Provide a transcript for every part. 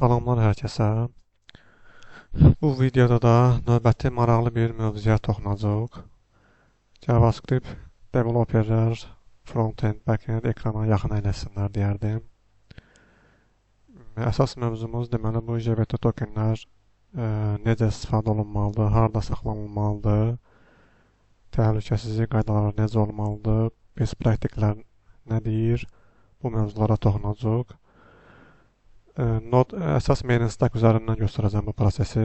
Salamlar hər kəsə. Bu videoda da növbəti maraqlı bir mövzuya toxunacağıq. JavaScript developerlər front-end, back-end ekrana yaxın eləsinlər deyərdim. Əsas mövzumuz deməli bu JWT tokenlər necə istifadə olunmalıdır, harda saxlanılmalıdır, təhlükəsizlik qaydaları necə olmalıdır, best praktiklər nə deyir, bu mövzulara toxunacağıq. Əsas main stack üzərindən göstərəcəm bu prosesi.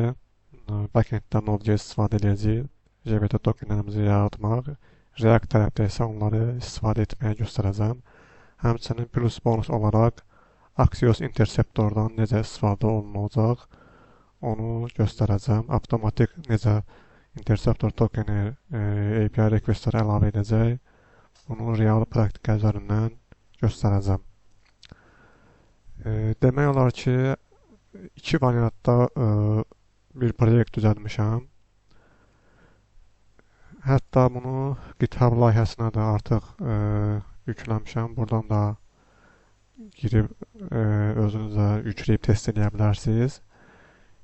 Backenddə Node.js istifadə edəcəyik. JWT tokenlərimizi yaratmaq. React tərəfdə isə onları istifadə etməyə göstərəcəm. Həmçinin plus bonus olaraq Axios Interceptordan necə istifadə olunacaq onu göstərəcəm. Avtomatik necə Interceptor tokeni API requestləri əlavə edəcək. Bunu real praktika üzərindən göstərəcəm. Demək olar ki, iki variantda bir proyekt düzəltmişəm. Hətta bunu GitHub layihəsinə də artıq yükləmişəm. Buradan da girib özünüzə yükləyib test edə bilərsiniz.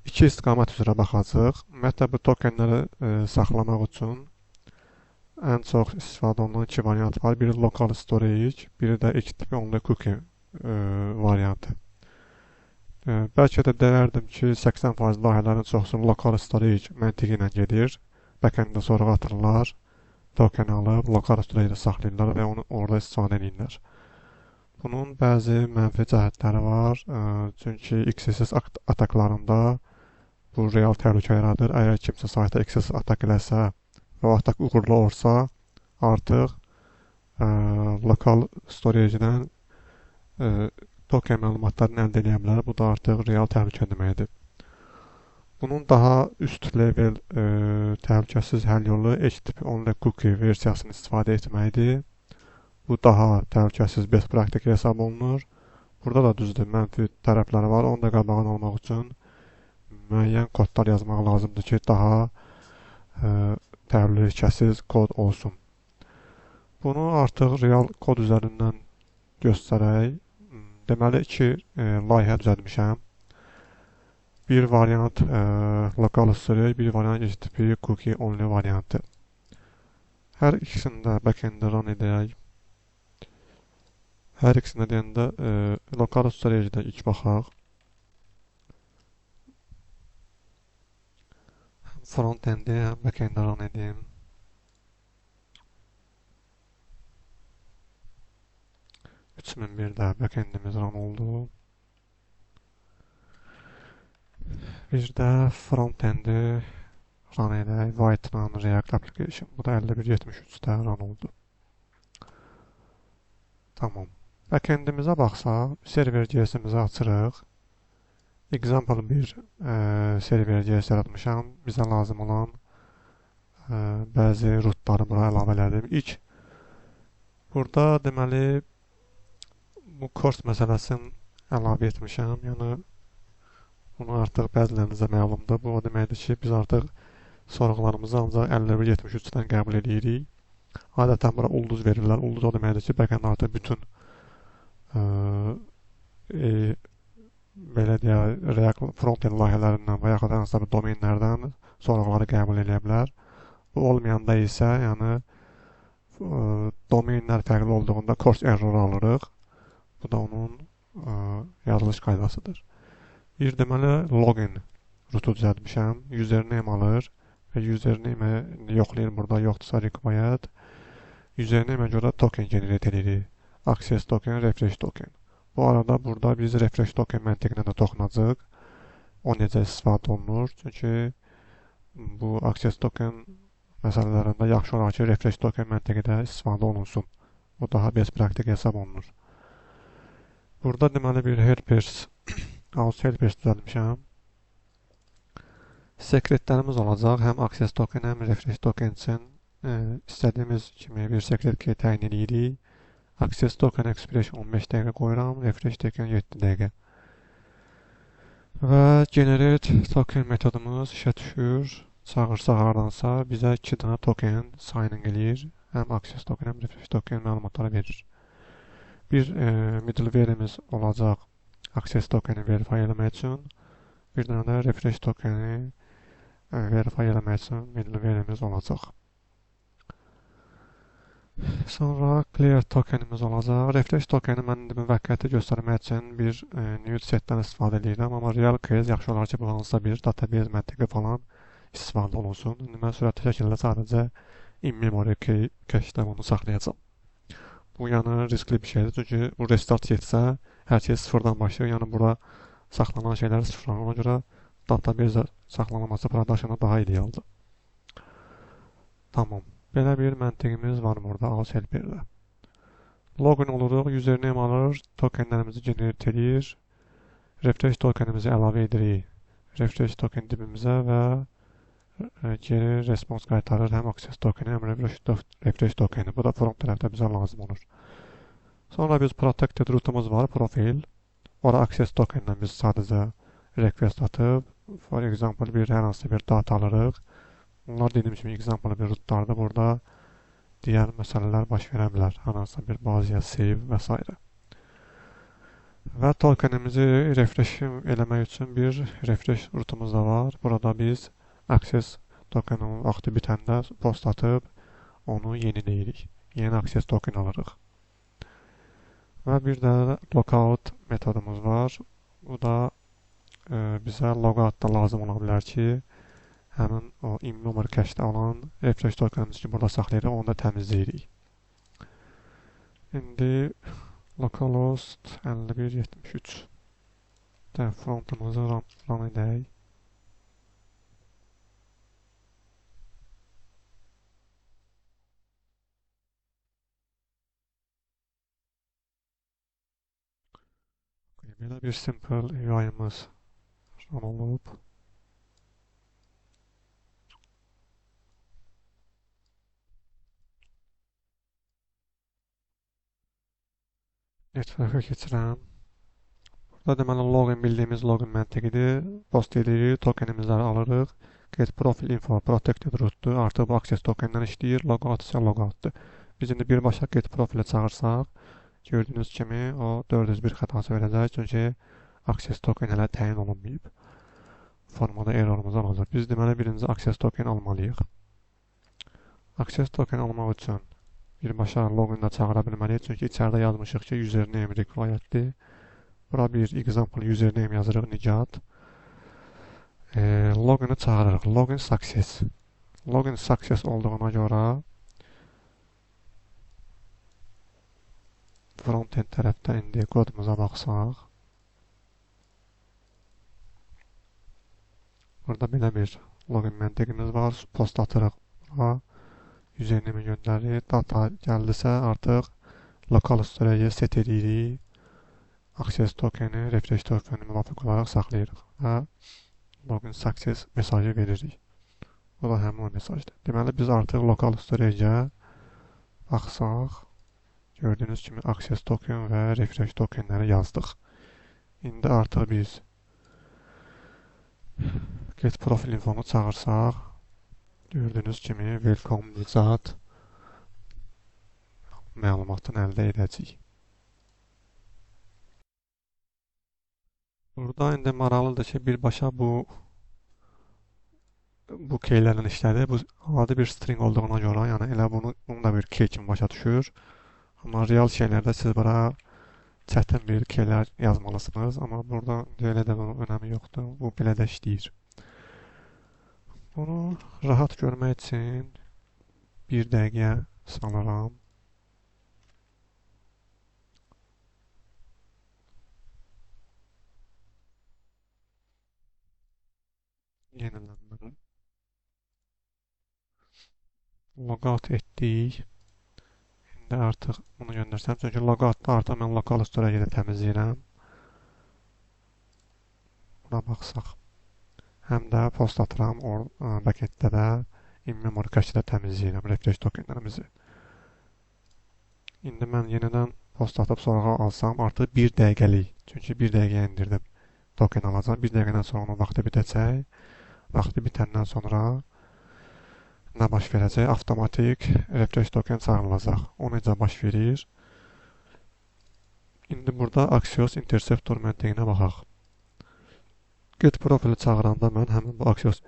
İki istiqamət üzrə baxacaq. Ümumiyyətlə, bu tokenləri saxlamaq üçün ən çox istifadə olunan iki variant var. Biri local storage, biri də HTTP only cookie variantı. Bəlkə də deyərdim ki, 80% layihələrin çoxsu local storage məntiqi ilə gedir. Backenddə sonra atırlar, tokeni alıb, local storage-də saxlayırlar və onu orada istifadə edirlər. Bunun bəzi mənfi cəhətləri var. Çünki XSS ataklarında bu real təhlükə yaradır. Əgər kimsə sayta XSS atak eləsə və o atak uğurlu olsa, artıq lokal storage-dən token məlumatlarını əldə edə bilər. Bu da artıq real təhlükə deməkdir. Bunun daha üst level təhlükəsiz həll yolu HTTP only cookie versiyasını istifadə etməkdir. Bu daha təhlükəsiz best praktik hesab olunur. Burada da düzdür, mənfi tərəfləri var. Onu da qabağını almaq üçün müəyyən kodlar yazmaq lazımdır ki, daha təhlükəsiz kod olsun. Bunu artıq real kod üzərindən göstərək. Deməli, iki layihə düzəltmişəm. Bir variant local storage, bir variant HTTP cookie only variantı. Hər ikisində backenddə run edək. Hər ikisində deyəndə local storage-də ilk baxaq. Front-endi, həm backenddə run edeyim. %3001'də backendimiz run oldu. Bir də front-endi run edək. White-lan React Application. Bu da 5173'də run oldu. Tamam. Backendimizə baxsaq, server.js-imizi açırıq. Example bir server.js yaratmışam. Bizə lazım olan bəzi rootları bura əlavə elədim. İlk burada deməli bu course məsələsini əlavə etmişəm. Yəni bunu artıq bəzilərinizə məlumdur. Bu o deməkdir ki, biz artıq sorğularımızı ancaq 5173-dən qəbul edirik. Adətən bura ulduz verirlər. Ulduz o deməkdir ki, backend artıq bütün belə deyək, React front-end layihələrindən və yaxud hansısa bir domenlərdən sorğuları qəbul edə bilər. Bu olmayanda isə, yəni domenlər fərqli olduğunda course error alırıq. Bu da onun yazılış qaydasıdır. Bir deməli login rootu düzəltmişəm. Username alır və username yoxlayır burada, yoxdursa required. Username-ə görə token generate edirik. Access token, refresh token. Bu arada burada biz refresh token məntiqinə də toxunacaq. O necə istifadə olunur? Çünki bu access token məsələlərində yaxşı olar ki, refresh token məntiqi də istifadə olunsun. Bu daha best praktik hesab olunur. Burada deməli bir helpers, house helpers düzəltmişəm. Sekretlərimiz olacaq. Həm access token, həm refresh token üçün istədiyimiz kimi bir sekret key təyin edirik. Access token expression 15 dəqiqə qoyuram, refresh token 7 dəqiqə. Və generate token metodumuz işə düşür. Çağırsaq hardansa bizə 2 dənə token signing eləyir. Həm access token, həm refresh token məlumatları verir. Bir middleware'imiz olacaq access tokeni verify eləmək üçün. Bir dənə də refresh tokeni verify eləmək üçün middleware'imiz olacaq. Sonra clear tokenimiz olacaq. Refresh tokeni mən müvəqqəti göstərmək üçün bir nude setdən istifadə edirəm, amma real case yaxşı olar ki, bu hansısa bir database məntiqi falan istifadə olunsun. İndi mən sürətli şəkildə sadəcə in-memory cache-də bunu saxlayacağam. Bu yəni riskli bir şeydir, çünki bu restart getsə hər şey sıfırdan başlayır. Yəni bura saxlanan şeylər sıfırlanır. Ona görə database saxlanılması production'a daha idealdır. Tamam. Belə bir məntiqimiz var burada AuxHelper-də. Login oluruq, username alır, tokenlərimizi generate edir. Refresh tokenimizi əlavə edirik. Refresh token dibimizə və geri response qaytarır. Həm access tokeni, həm refresh tokeni. Bu da front tərəfdə bizə lazım olur. Sonra biz protected routumuz var, profil. Ora access tokenlə biz sadəcə request atıb, for example, bir hər hansı bir data alırıq. Bunlar dediyim kimi example bir rootlardır. Burada digər məsələlər baş verə bilər. Hər hansısa bir bazaya save və s. Və tokenimizi refresh eləmək üçün bir refresh routumuz da var. Burada biz access tokenin vaxtı bitəndə post atıb onu yeniləyirik. Yeni access token alırıq. Və bir də logout metodumuz var. Bu da bizə logout da lazım ola bilər ki, həmin o in-memory cache-də olan refresh tokenimizi ki, burada saxlayırıq, onu da təmizləyirik. İndi localhost 5173 də frontumuzu run edək. Belə bir simple UI-ımız run olub. Network'a keçirəm. Burada deməli login bildiyimiz login məntiqidir. Post edirik, tokenimizləri alırıq. Get profile info protected rootdur. Artıq bu access tokenlə işləyir. Logout isə logoutdur. Biz indi birbaşa get profile çağırsaq, gördüyünüz kimi o 401 xətası verəcək. Çünki access token hələ təyin olunmayıb. Formada errorumuz olacaq. Biz deməli birinci access token almalıyıq. Access token almaq üçün birbaşa loginlə çağıra bilməliyik. Çünki içəridə yazmışıq ki, username requireddir. Bura bir example username yazırıq, Nicat. Login'i çağırırıq. Login success. Login success olduğuna görə frontend tərəfdə indi kodumuza baxsaq. Burada belə bir login məntiqimiz var. Post atırıq bura. Üzernimi göndərir. Data gəldisə artıq lokal storage set edirik. Access tokeni, refresh tokeni müvafiq olaraq saxlayırıq və login success mesajı veririk. Bu da həmin o mesajdır. Deməli biz artıq lokal storage-ə baxsaq, gördüyünüz kimi access token və refresh tokenləri yazdıq. İndi artıq biz get profil infonu çağırsaq, gördüyünüz kimi welcome Nicat məlumatını əldə edəcəyik. Burada indi maraqlıdır ki, birbaşa bu keylərlə işlədir. Bu adi bir string olduğuna görə, yəni elə bunu da bir key kimi başa düşür. Amma real şeylərdə siz bura çətin bir keylər yazmalısınız. Amma burada elə də bunun önəmi yoxdur. Bu belə də işləyir. Bunu rahat görmək üçün bir dəqiqə salıram. Yenilənməli. Logout etdik. İndi artıq bunu göndərsəm. Çünki logoutda artıq mən lokal storage-də təmizləyirəm. Buna baxsaq. Həm də post atıram. Backenddə də in-memory cache-də təmizləyirəm refresh tokenlərimizi. İndi mən yenidən post atıb sonra alsam artıq 1 dəqiqəlik. Çünki 1 dəqiqəyə indirdim. Token alacam. 1 dəqiqədən sonra onun vaxtı bitəcək. Vaxtı bitəndən sonra nə baş verəcək? Avtomatik refresh token çağırılacaq. O necə baş verir? İndi burada Axios Interceptor məntiqinə baxaq. Get profili çağıranda mən həmin bu Axios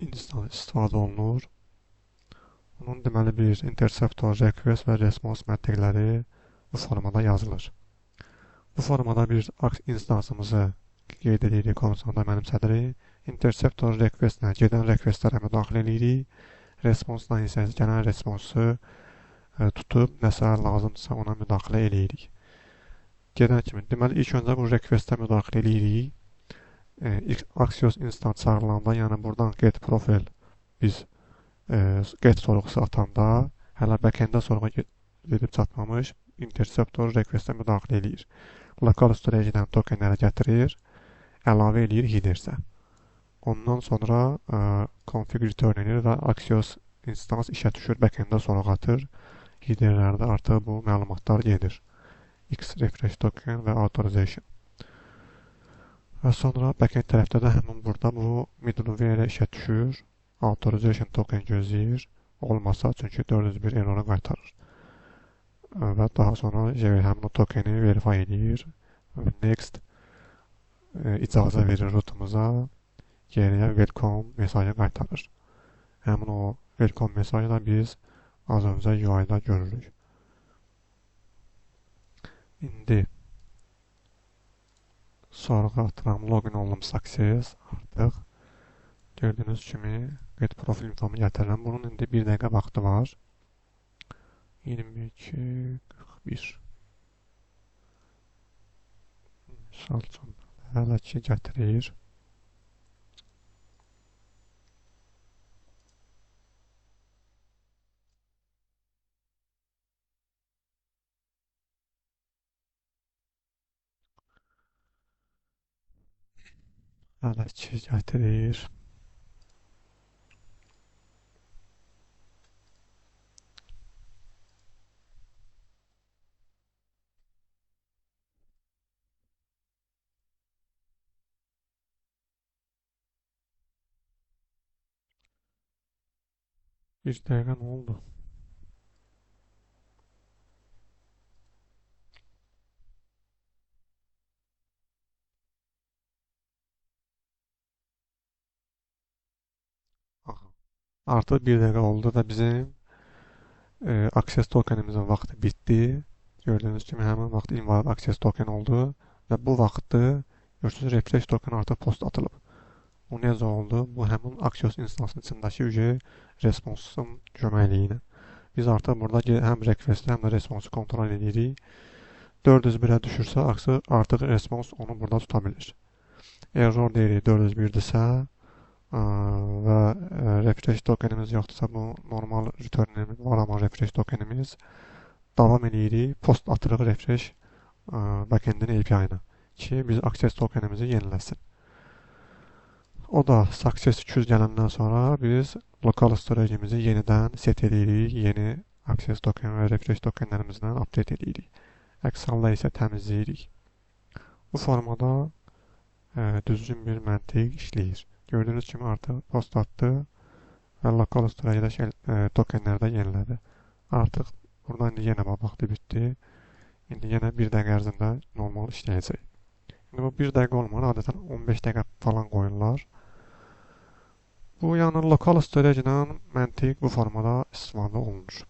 instans istifadə olunur. Onun deməli bir interceptor, request və response məntiqləri bu formada yazılır. Bu formada bir instansımızı qeyd edirik, konsolda mənimsədirik. Interceptor request-lə gedən requestlərə müdaxilə edirik. Response-la isə gələn responsu tutub nəsə lazımdırsa ona müdaxilə edirik. Gedən kimi, deməli ilk öncə bu request-ə müdaxilə edirik. Axios instans çağırılanda, yəni buradan get profil biz get sorğusu atanda hələ backend-ə sorğu edib çatmamış interceptor request-ə müdaxilə edir. Lokal storage-dən tokenləri gətirir, əlavə edir header-sə. Ondan sonra config return edir və Axios instans işə düşür, backend-ə sorğu atır. Header-lərdə artıq bu məlumatlar gedir. X refresh token və authorization. Və sonra backend tərəfdə də həmin burada bu middleware işə düşür. Authorization token gözləyir. Olmasa çünki 401 error qaytarır. Və daha sonra həmin o tokeni verify edir. Next icazə verir rootumuza. Geriyə welcome mesajı qaytarır. Həmin o welcome mesajı da biz az öncə UI-da görürük. İndi sorğu atıram, login olum success artıq. Gördüyünüz kimi get profil infomu gətirirəm. Bunun indi 1 dəqiqə vaxtı var. 22:41. Misal üçün hələ ki gətirir. Hələ ki gətirir. Bir dəqiqə nə oldu? Artıq 1 dəqiqə oldu və bizim access tokenimizin vaxtı bitdi. Gördüyünüz kimi həmin vaxt invalid access token oldu və bu vaxtı görürsünüz refresh token artıq post atılıb. Bu necə oldu? Bu həmin Axios instansının içindəki responsun köməkliyi ilə. Biz artıq burada həm request-i, həm də responsu kontrol edirik. 401-ə düşürsə, artıq respons onu burada tuta bilir. Error deyirik 401-dirsə və refresh tokenimiz yoxdursa, bu normal returnimiz var, amma refresh tokenimiz davam edirik, post atırıq refresh backendin API-nə ki, biz access tokenimizi yeniləsin. O da success 200 gələndən sonra biz lokal storage-imizi yenidən set edirik, yeni access token və refresh tokenlərimizlə update edirik. Əks halda isə təmizləyirik. Bu formada düzgün bir məntiq işləyir. Gördüyünüz kimi artıq post atdı və lokal storage-də tokenlərdə yenilədi. Artıq burada indi yenə vaxtı bitdi. İndi yenə 1 dəqiqə ərzində normal işləyəcək. İndi bu 1 dəqiqə olmalı, adətən 15 dəqiqə falan qoyurlar. Bu, yəni lokal storage-ilə məntiq bu formada istifadə olunur.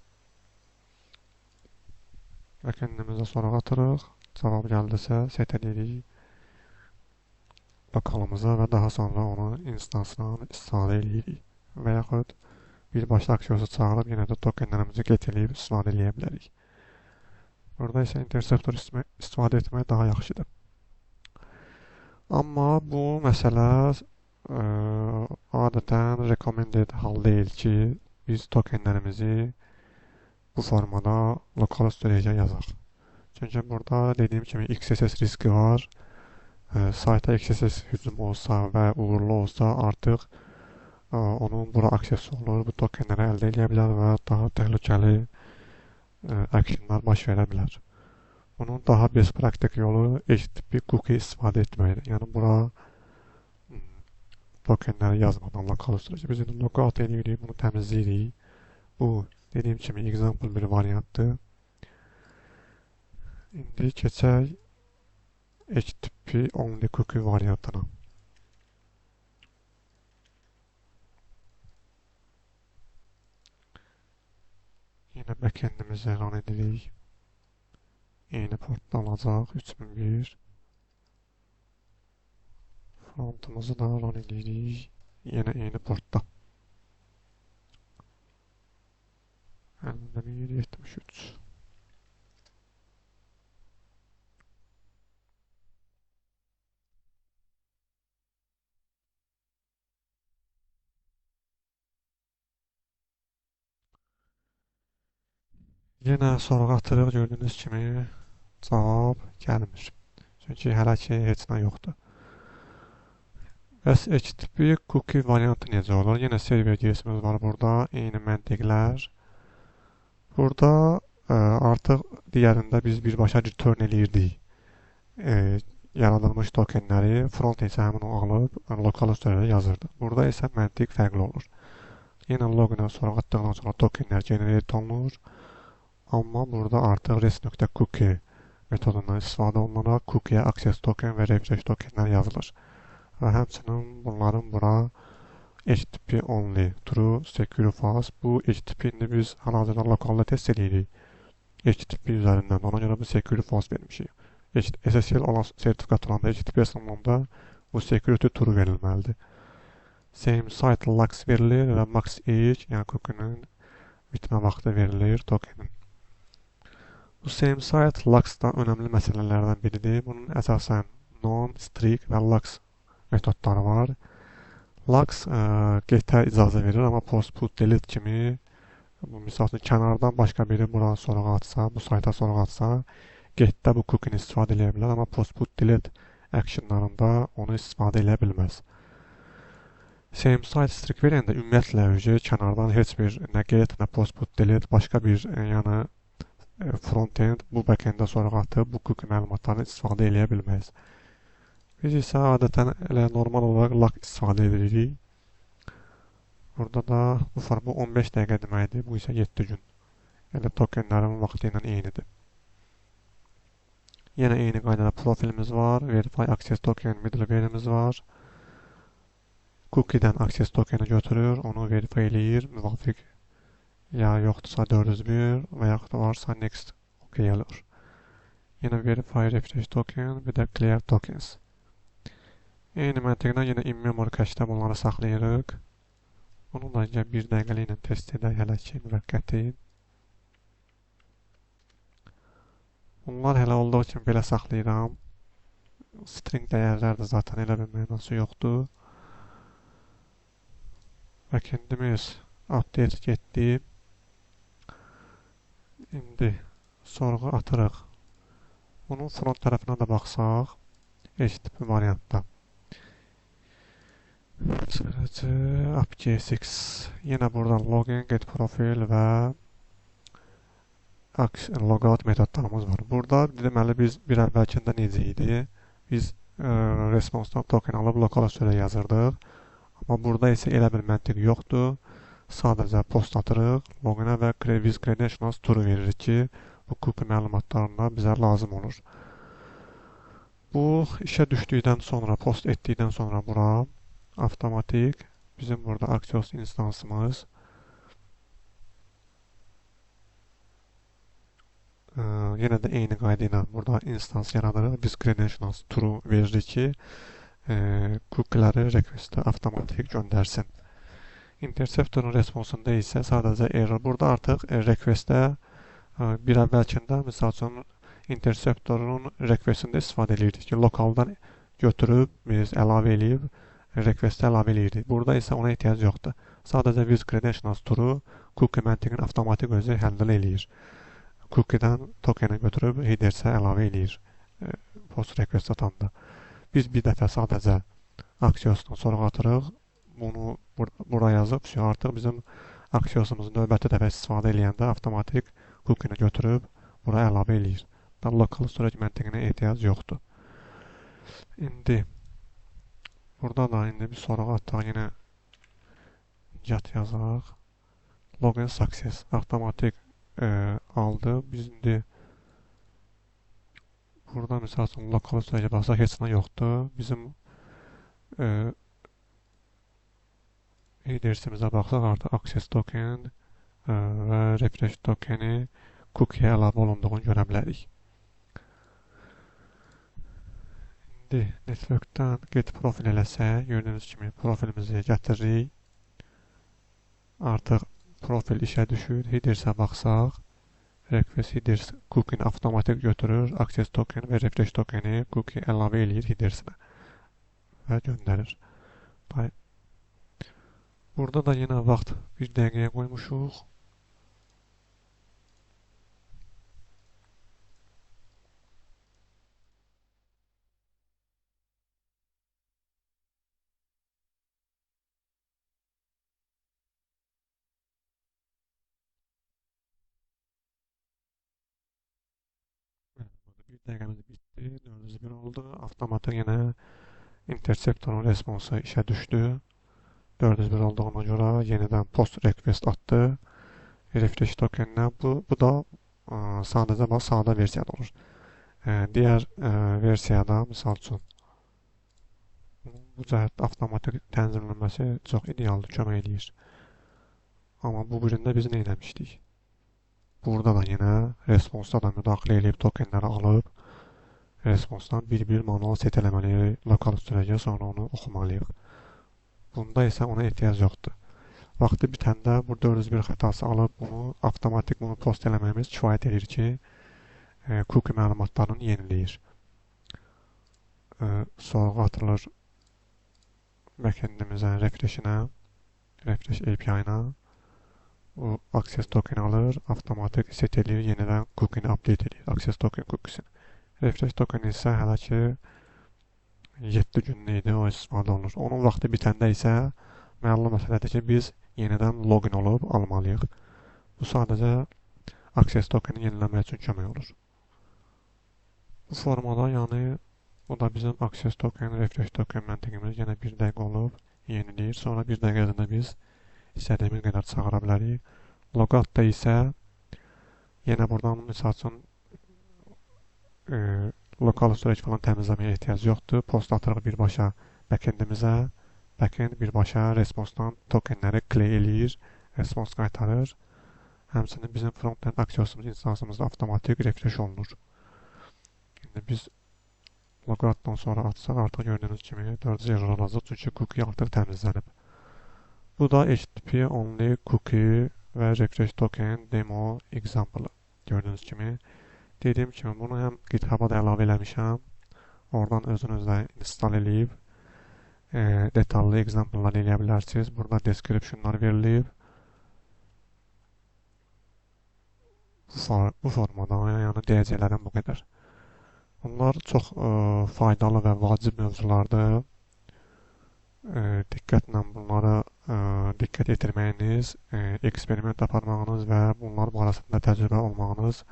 Backendimizə soraq atırıq. Cavab gəldisə set edirik lokalımıza və daha sonra onun instansından istifadə edirik. Və yaxud birbaşda Axiosu çağırıb yenə də tokenlərimizi get eləyib istifadə edə bilərik. Burada isə interceptor istifadə etmək daha yaxşıdır. Amma bu məsələ adətən recommended hal deyil ki, biz tokenlərimizi bu formada lokal storage-ə yazaq. Çünki burada dediyim kimi XSS riski var. Sayta XSS hücum olsa və uğurlu olsa artıq onun bura aksesi olur, bu tokenləri əldə edə bilər və daha təhlükəli actionlar baş verə bilər. Bunun daha best praktik yolu HTTP cookie istifadə etməkdir. Yəni bura tokenləri yazmadan lokal storage. Biz indi logout edirik, bunu təmizləyirik. Bu dediyim kimi example bir variantdır. İndi keçək HTTP only cookie variantına. Yine backendimizi run edirik. Eyni portda olacaq 3001. Frontumuzu da run edirik. Yine eyni portda. 5173. Yine sorğu atırıq, gördüyünüz kimi cavab gəlmir. Çünki hələ ki heç nə yoxdur. Bəs HTTP cookie variantı necə olur? Yine server girsimiz var burada. Eyni məntiqlər. Burada artıq digərində biz birbaşa return eləyirdik. Yaradılmış tokenləri, front isə həmin o alıb lokal storage yazırdı. Burada isə məntiq fərqli olur. Yine login sorğu atdıqdan sonra tokenlər generate olunur. Amma burada artıq res.cookie metodundan istifadə olunaraq cookie'yə access token və refresh tokenlər yazılır. Və həmçinin bunların bura HTTP only, true, secure, false. Bu HTTP-ni biz hal-hazırda lokalda test edirik. HTTP üzərindən. Ona görə bu secure, false vermişik. SSL olan sertifikat olanda HTTP sınavında bu security true verilməlidir. Same site locks verilir və max age, yəni cookie'nin bitmə vaxtı verilir tokenin. Bu same site locks-dan önəmli məsələlərdən biridir. Bunun əsasən non, strict və locks metodları var. Locks getə icazə verir, amma post, put, delete kimi misal üçün kənardan başqa biri bura sorğu atsa, bu sayta sorğu atsa, getdə bu cookie-ni istifadə edə bilər, amma post, put, delete actionlarında onu istifadə edə bilməz. Same site strict verəndə ümumiyyətlə kənardan heç bir nə get, nə post, put, delete başqa bir yəni frontend bu backenddə sorğu atıb bu cookie məlumatlarını istifadə edə bilməz. Biz isə adətən elə normal olaraq lock istifadə edirik. Burada da bu 15 dəqiqə deməkdir, bu isə 7 gün. Yəni tokenlərin vaxtı ilə eynidir. Yenə eyni qaydada profilimiz var, verify access token middleware'imiz var. Cookie'dən access tokeni götürür, onu verify eləyir, müvafiq ya yoxdursa 401 və yaxud da varsa next OK olur. Yine verify refresh token bir də clear tokens. Eyni məntiqdən yine in-memory cache-də bunları saxlayırıq. Bunu da bir dəqiqəliklə test edək hələ ki müvəqqəti. Bunlar hələ olduğu kimi belə saxlayıram. String dəyərlərdir zaten, elə bir mənası yoxdur. Backendimiz update getdi. İndi sorğu atırıq. Bunun front tərəfinə də baxsaq, HTTP variantda. App.jsx. Yenə buradan login, get profil və logout metodlarımız var. Burada deməli biz bir əvvəlkində necə idi? Biz response-dan token alıb lokal storage yazırdıq. Amma burada isə elə bir məntiq yoxdur. Sadəcə post atırıq, loginə və with credentials true verir ki, bu cookie məlumatlarına bizə lazım olur. Bu işə düşdükdən sonra, post etdikdən sonra bura avtomatik bizim burada Axios instansımız yenə də eyni qayda ilə burada instans yaradırıq. With credentials true verir ki, cookie'ləri requestə avtomatik göndərsin. Interceptorun responsunda isə sadəcə error. Burada artıq requestə bir əvvəlkində misal üçün interceptorun requestində istifadə edirdik ki, lokaldan götürüb biz əlavə eləyib requestə əlavə eləyirdik. Burada isə ona ehtiyac yoxdur. Sadəcə with credentials true cookie məntiqini avtomatik özü handle eləyir. Cookie'dən tokeni götürüb headersə əlavə eləyir post request atanda. Biz bir dəfə sadəcə Axiosdan sorğu atırıq. Bunu buraya yazıb, artıq bizim Axios'umuzun növbəti dəfə istifadə eləyəndə avtomatik cookie'ni götürüb buraya əlavə eləyir. Local storage məntiqinə ehtiyac yoxdur. İndi burada da indi bir sorğu ataq, yenə get yazaq. Login success avtomatik aldı. Biz indi Burada misal üçün lokal storage baxsaq heç nə yoxdur. Bizim headersimizə baxsaq artıq access token və refresh tokeni cookie əlavə olunduğunu görə bilərik. İndi networkdən get profil eləsək, gördüyünüz kimi profilimizi gətiririk. Artıq profil işə düşür. Headersə baxsaq, request headers cookie-ni avtomatik götürür. Access token və refresh tokeni cookie əlavə eləyir headersinə və göndərir. Burada da yenə vaxt 1 dəqiqəyə qoymuşuq. Bir dəqiqəmiz bitdi. 401 oldu. Avtomatik yenə interceptorun responsu işə düşdü. 401 olduğuna görə yenidən post request atdı. Refresh tokenlə bu da sadəcə sadə versiyada olur. Digər versiyada misal üçün bu cəhətdə avtomatik tənzimlənməsi çox idealdır, kömək edir. Amma bu birində biz nə etmişdik? Burada da yenə responsda da müdaxilə edib tokenləri alıb responsdan bir-bir manual set eləməliyik lokal storage-ə, sonra onu oxumalıyıq. Bunda isə ona ehtiyac yoxdur. Vaxtı bitəndə bu 401 xətası alıb bunu avtomatik post eləməyimiz kifayət edir ki, cookie məlumatlarını yeniləyir. Sorğu atılır backendimizə, refresh-inə, refresh API-na. O access token alır, avtomatik set edir, yenidən cookie-ni update edir, access token cookiesini. Refresh token isə hələ ki 7 günlük idi, o istifadə olunur. Onun vaxtı bitəndə isə məlum məsələdir ki, biz yenidən login olub almalıyıq. Bu sadəcə access tokeni yeniləmək üçün kömək olur. Bu formada, yəni bu da bizim access token, refresh token məntiqimiz yenə 1 dəqiqə olub yeniləyir. Sonra 1 dəqiqə ərzində biz istədiyimiz qədər çağıra bilərik. Logoutda isə yenə buradan misal üçün lokal storage falan təmizləməyə ehtiyac yoxdur. Post atırıq birbaşa backendimizə. Backend birbaşa responsdan tokenləri clay eləyir, respons qaytarır. Həmçinin bizim frontend aksiyasımız, instansımızda avtomatik refresh olunur. İndi biz logoutdan sonra atsaq artıq gördüyünüz kimi 4 error olacaq, çünki cookie artıq təmizlənib. Bu da HTTP only cookie və refresh token demo example gördüyünüz kimi. Dediyim kimi bunu həm GitHub-a da əlavə eləmişəm. Oradan özünüz də install eləyib detallı example-lar eləyə bilərsiniz. Burada description-lar verilib. Bu formada, yəni deyəcəklərim bu qədər. Bunlar çox faydalı və vacib mövzulardır. Diqqətlə bunlara diqqət yetirməyiniz, eksperiment aparmağınız və bunlar barəsində təcrübə olmağınız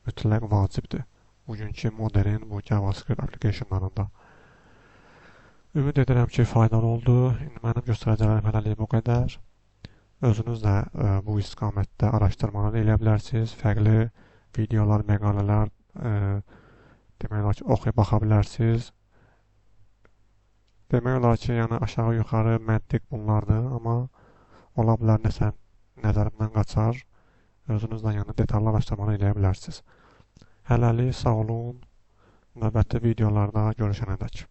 mütləq vacibdir. Bugünkü modern bu JavaScript applicationlarında. Ümid edirəm ki, faydalı oldu. İndi mənim göstərəcələrim hələlik bu qədər. Özünüz də bu istiqamətdə araşdırmalar eləyə bilərsiniz. Fərqli videolar, məqalələr demək olar ki, oxuyub baxa bilərsiniz. Demək olar ki, yəni aşağı-yuxarı məntiq bunlardır, amma ola bilər nəsə nəzərimdən qaçar. Özünüz də yəni detallı araşdırmalar eləyə bilərsiniz. Hələlik sağ olun. Növbəti videolarda görüşənədək.